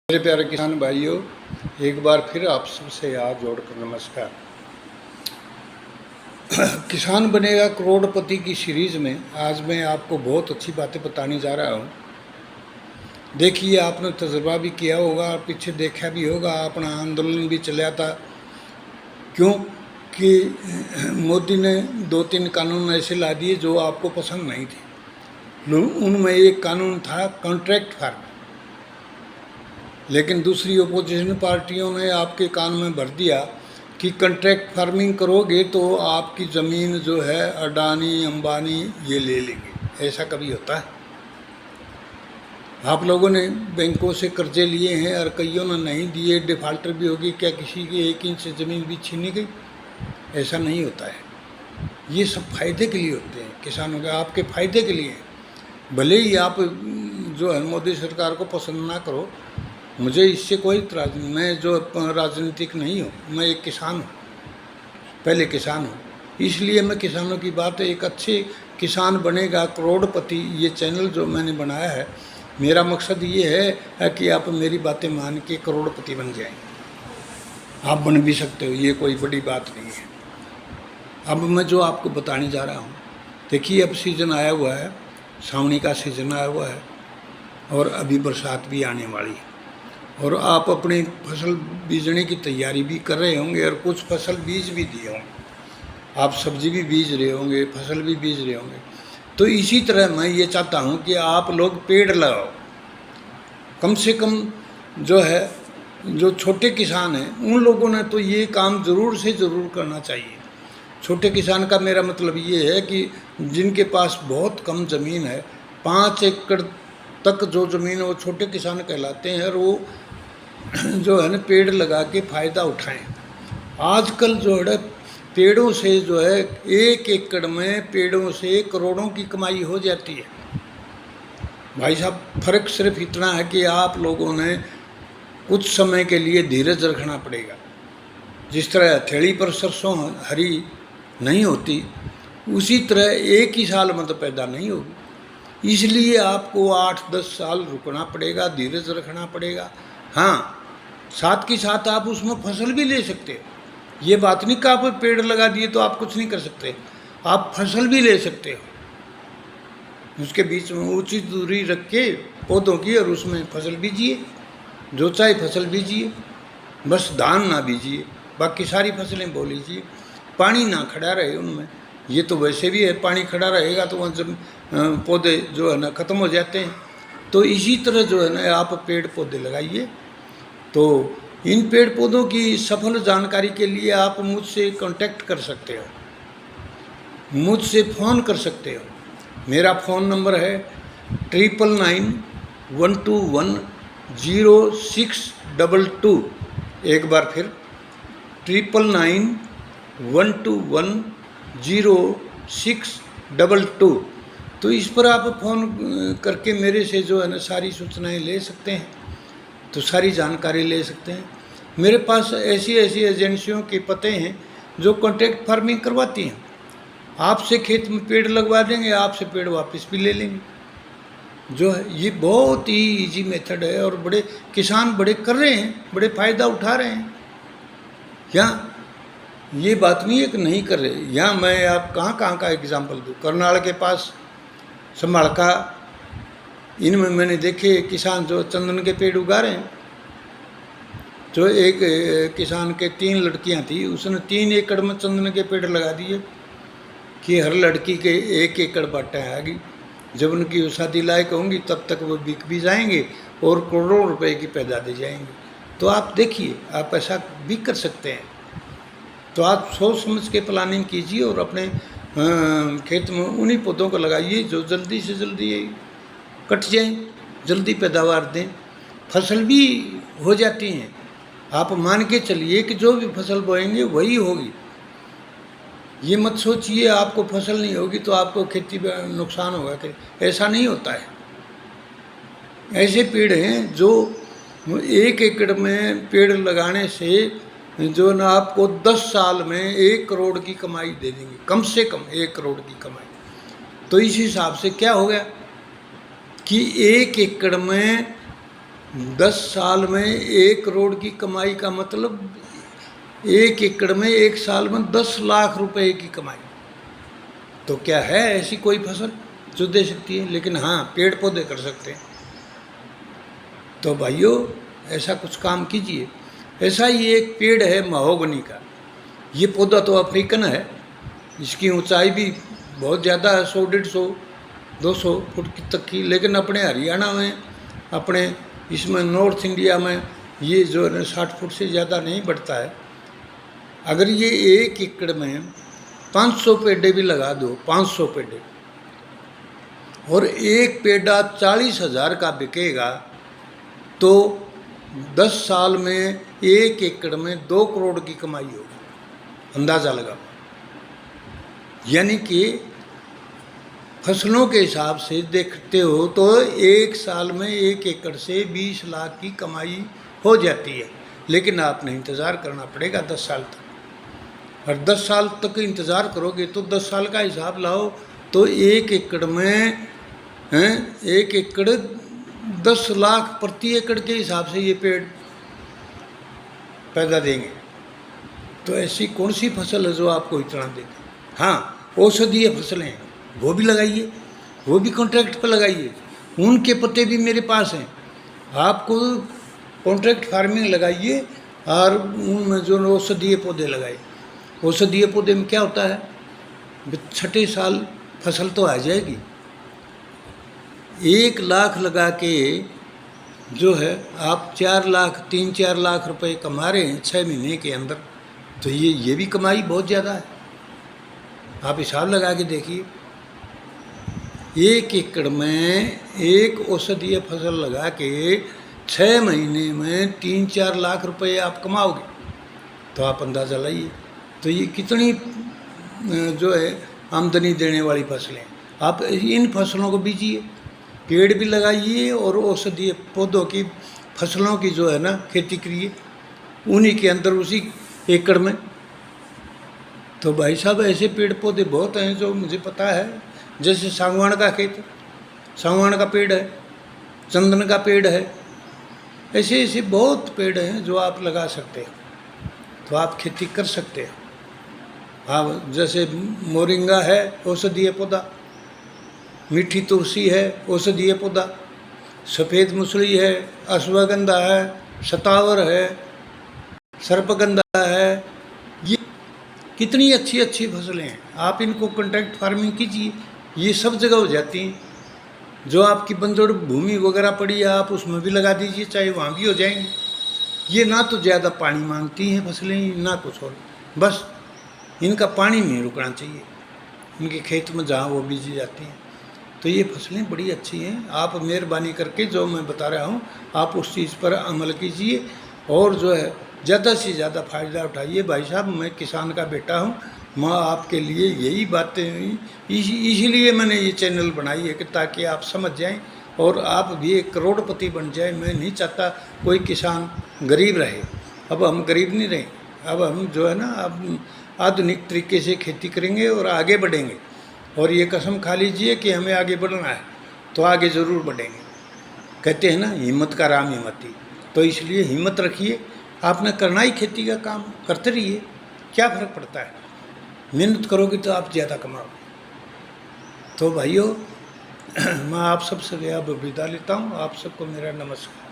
मेरे प्यारे किसान भाइयों, एक बार फिर आप सबसे हाथ जोड़कर नमस्कार। किसान बनेगा करोड़पति की सीरीज़ में आज मैं आपको बहुत अच्छी बातें बताने जा रहा हूँ। देखिए, आपने तजुर्बा भी किया होगा और पीछे देखा भी होगा, अपना आंदोलन भी चला था। क्यों कि मोदी ने 2-3 कानून ऐसे ला दिए जो आपको पसंद नहीं थे। उनमें एक कानून था कॉन्ट्रैक्ट फार्म, लेकिन दूसरी ओपोजिशन पार्टियों ने आपके कान में भर दिया कि कॉन्ट्रैक्ट फार्मिंग करोगे तो आपकी ज़मीन जो है अडानी अंबानी ये ले लेंगे। ऐसा कभी होता है? आप लोगों ने बैंकों से कर्जे लिए हैं और कईयों ने नहीं दिए, डिफ़ाल्टर भी होगी। क्या किसी की 1 इंच ज़मीन भी छीनी गई? ऐसा नहीं होता है। ये सब फ़ायदे के लिए होते हैं, किसानों के आपके फ़ायदे के लिए। भले ही आप जो है मोदी सरकार को पसंद ना करो, मुझे इससे कोई इतराज़ नहीं। मैं जो राजनीतिक नहीं हूँ, मैं एक किसान हूँ, पहले किसान हूँ। इसलिए मैं किसानों की बात, एक अच्छे किसान बनेगा करोड़पति ये चैनल जो मैंने बनाया है, मेरा मकसद ये है कि आप मेरी बातें मान के करोड़पति बन जाएं। आप बन भी सकते हो, ये कोई बड़ी बात नहीं है। अब मैं जो आपको बताने जा रहा हूँ, देखिए अब सीज़न आया हुआ है, सावनी का सीज़न आया हुआ है और अभी बरसात भी आने वाली है और आप अपनी फसल बीजने की तैयारी भी कर रहे होंगे और कुछ फसल बीज भी दिए होंगे। आप सब्जी भी बीज रहे होंगे, फसल भी बीज रहे होंगे। तो इसी तरह मैं ये चाहता हूँ कि आप लोग पेड़ लगाओ। कम से कम जो है, जो छोटे किसान हैं उन लोगों ने तो ये काम ज़रूर से ज़रूर करना चाहिए। छोटे किसान का मेरा मतलब ये है कि जिनके पास बहुत कम ज़मीन है, 5 एकड़ तक जो ज़मीन है वो छोटे किसान कहलाते हैं और वो जो है ना पेड़ लगा के फ़ायदा उठाएं। आजकल जो है पेड़ों से जो है 1 एकड़ में पेड़ों से करोड़ों की कमाई हो जाती है। भाई साहब, फ़र्क सिर्फ इतना है कि आप लोगों ने कुछ समय के लिए धीरज रखना पड़ेगा। जिस तरह हथेली पर सरसों हरी नहीं होती, उसी तरह एक ही साल में तो पैदा नहीं होगी। इसलिए आपको 8-10 साल रुकना पड़ेगा, धीरज रखना पड़ेगा। हाँ, साथ के साथ आप उसमें फसल भी ले सकते हो। ये बात नहीं कि आप पेड़ लगा दिए तो आप कुछ नहीं कर सकते, आप फसल भी ले सकते हो। उसके बीच में उचित दूरी रख के पौधों की और उसमें फसल बीजिए, जो चाहे फसल बीजिए, बस धान ना बीजिए, बाकी सारी फसलें बो लीजिए। पानी ना खड़ा रहे उनमें, ये तो वैसे भी है, पानी खड़ा रहेगा तो वहाँ जब पौधे जो है ना ख़त्म हो जाते हैं। तो इसी तरह जो है ना आप पेड़ पौधे लगाइए। तो इन पेड़ पौधों की सफल जानकारी के लिए आप मुझसे कांटेक्ट कर सकते हो, मुझसे फ़ोन कर सकते हो। मेरा फ़ोन नंबर है 9991210622। एक बार फिर 9991210622। तो इस पर आप फ़ोन करके मेरे से जो है ना सारी सूचनाएं ले सकते हैं, तो सारी जानकारी ले सकते हैं। मेरे पास ऐसी एजेंसियों के पते हैं जो कॉन्ट्रैक्ट फार्मिंग करवाती हैं। आपसे खेत में पेड़ लगवा देंगे, आपसे पेड़ वापस भी ले लेंगे। जो है ये बहुत ही इजी मेथड है और बड़े किसान बड़े कर रहे हैं, बड़े फ़ायदा उठा रहे हैं। यहाँ ये बात नहीं है कि नहीं कर रहे। यहाँ मैं आप कहाँ का एग्जाम्पल दूँ। करनाल के पास संभालका, इनमें मैंने देखे किसान जो चंदन के पेड़ उगा रहे हैं। जो एक किसान के 3 लड़कियां थी, उसने 3 एकड़ में चंदन के पेड़ लगा दिए कि हर लड़की के 1 एकड़ बाटें आएगी। जब उनकी शादी लायक होंगी तब तक वो बिक भी जाएंगे और करोड़ों रुपए की पैदा दे जाएंगे। तो आप देखिए, आप ऐसा भी कर सकते हैं। तो आप सोच समझ के प्लानिंग कीजिए और अपने खेत में उन्हीं पौधों को लगाइए जो जल्दी से जल्दी कट जाएं, जल्दी पैदावार दें, फसल भी हो जाती हैं। आप मान के चलिए कि जो भी फसल बोएंगे वही होगी। ये मत सोचिए आपको फसल नहीं होगी तो आपको खेती में नुकसान होगा, ऐसा नहीं होता है। ऐसे पेड़ हैं जो 1 एकड़ में पेड़ लगाने से जो ना आपको 10 साल में 1 करोड़ की कमाई दे देंगे, कम से कम 1 करोड़ की कमाई। तो इस हिसाब से क्या हो गया कि 1 एकड़ में 10 साल में 1 करोड़ की कमाई का मतलब 1 एकड़ में 1 साल में 10 लाख रुपए की कमाई। तो क्या है ऐसी कोई फसल जो दे सकती है? लेकिन हाँ, पेड़ पौधे कर सकते हैं। तो भाइयों, ऐसा कुछ काम कीजिए। ऐसा ही एक पेड़ है महोगनी का। ये पौधा तो अफ्रीकन है, इसकी ऊंचाई भी बहुत ज़्यादा है, 100, 150, 200 फुट तक की। लेकिन अपने हरियाणा में, अपने इसमें नॉर्थ इंडिया में ये जो है 60 फुट से ज़्यादा नहीं बढ़ता है। अगर ये 1 एकड़ में 500 पेड़े भी लगा दो, 500 पेड़े, और एक पेड़ा 40,000 का बिकेगा, तो 10 साल में 1 एकड़ में 2 करोड़ की कमाई होगी। अंदाज़ा लगाओ। यानी कि फसलों के हिसाब से देखते हो तो 1 साल में 1 एकड़ से 20 लाख की कमाई हो जाती है। लेकिन आपने इंतज़ार करना पड़ेगा 10 साल तक। और 10 साल तक इंतज़ार करोगे तो 10 साल का हिसाब लाओ, तो 1 एकड़ में 1 एकड़ 10 लाख प्रति एकड़ के हिसाब से ये पेड़ पैदा देंगे। तो ऐसी कौन सी फसल है जो आपको इतना देती? हाँ, औषधीय फसलें हैं, वो भी लगाइए, वो भी कॉन्ट्रैक्ट पर लगाइए। उनके पत्ते भी मेरे पास हैं। आपको कॉन्ट्रैक्ट फार्मिंग लगाइए और उनमें जो औषधीय पौधे लगाइए। औषधीय पौधे में क्या होता है, 6ठे साल फसल तो आ जाएगी। 1 लाख लगा के जो है आप 4 लाख, 3-4 लाख रुपए कमा रहे हैं 6 महीने के अंदर। तो ये भी कमाई बहुत ज़्यादा है। आप हिसाब लगा के देखिए, 1 एकड़ में 1 औषधीय फसल लगा के 6 महीने में 3-4 लाख रुपए आप कमाओगे। तो आप अंदाज़ा लाइए, तो ये कितनी जो है आमदनी देने वाली फसलें। आप इन फसलों को बीजिए, पेड़ भी लगाइए और औषधीय पौधों की फसलों की जो है ना खेती करिए, उन्हीं के अंदर उसी एकड़ में। तो भाई साहब, ऐसे पेड़ पौधे बहुत हैं जो मुझे पता है। जैसे सागवान का खेत, सागवान का पेड़ है, चंदन का पेड़ है, ऐसे ऐसे बहुत पेड़ हैं जो आप लगा सकते हैं। तो आप खेती कर सकते हैं। आप जैसे मोरिंगा है, औषधीय पौधा, मीठी तुलसी है, औषधीय पौधा, सफ़ेद मुसली है, अश्वगंधा है, शतावर है, सर्पगंधा है। ये कितनी अच्छी अच्छी फसलें हैं। आप इनको कॉन्ट्रैक्ट फार्मिंग कीजिए, ये सब जगह हो जाती हैं। जो आपकी बंजर भूमि वगैरह पड़ी है, आप उसमें भी लगा दीजिए, चाहे वहाँ भी हो जाएंगी। ये ना तो ज़्यादा पानी मांगती हैं फसलें, ना कुछ और। बस इनका पानी नहीं रुकना चाहिए इनके खेत में जहाँ वो बीजी जाती हैं। तो ये फसलें बड़ी अच्छी हैं। आप मेहरबानी करके जो मैं बता रहा हूँ, आप उस चीज़ पर अमल कीजिए और जो है ज़्यादा से ज़्यादा फ़ायदा उठाइए। भाई साहब, मैं किसान का बेटा हूँ। मैं आपके लिए यही बातें इसीलिए मैंने ये चैनल बनाई है कि ताकि आप समझ जाएं और आप भी एक करोड़पति बन जाए। मैं नहीं चाहता कोई किसान गरीब रहे। अब हम गरीब नहीं रहे। अब हम जो है ना, अब आधुनिक तरीके से खेती करेंगे और आगे बढ़ेंगे। और ये कसम खा लीजिए कि हमें आगे बढ़ना है तो आगे ज़रूर बढ़ेंगे। कहते हैं ना, हिम्मत का राम हिम्मती। तो इसलिए हिम्मत रखिए। आपने करना ही खेती का काम, करते रहिए। क्या फ़र्क पड़ता है, मेहनत करोगे तो आप ज़्यादा कमाओगे। तो भाइयों, मैं आप सबसे अब विदा लेता हूँ। आप सबको मेरा नमस्कार।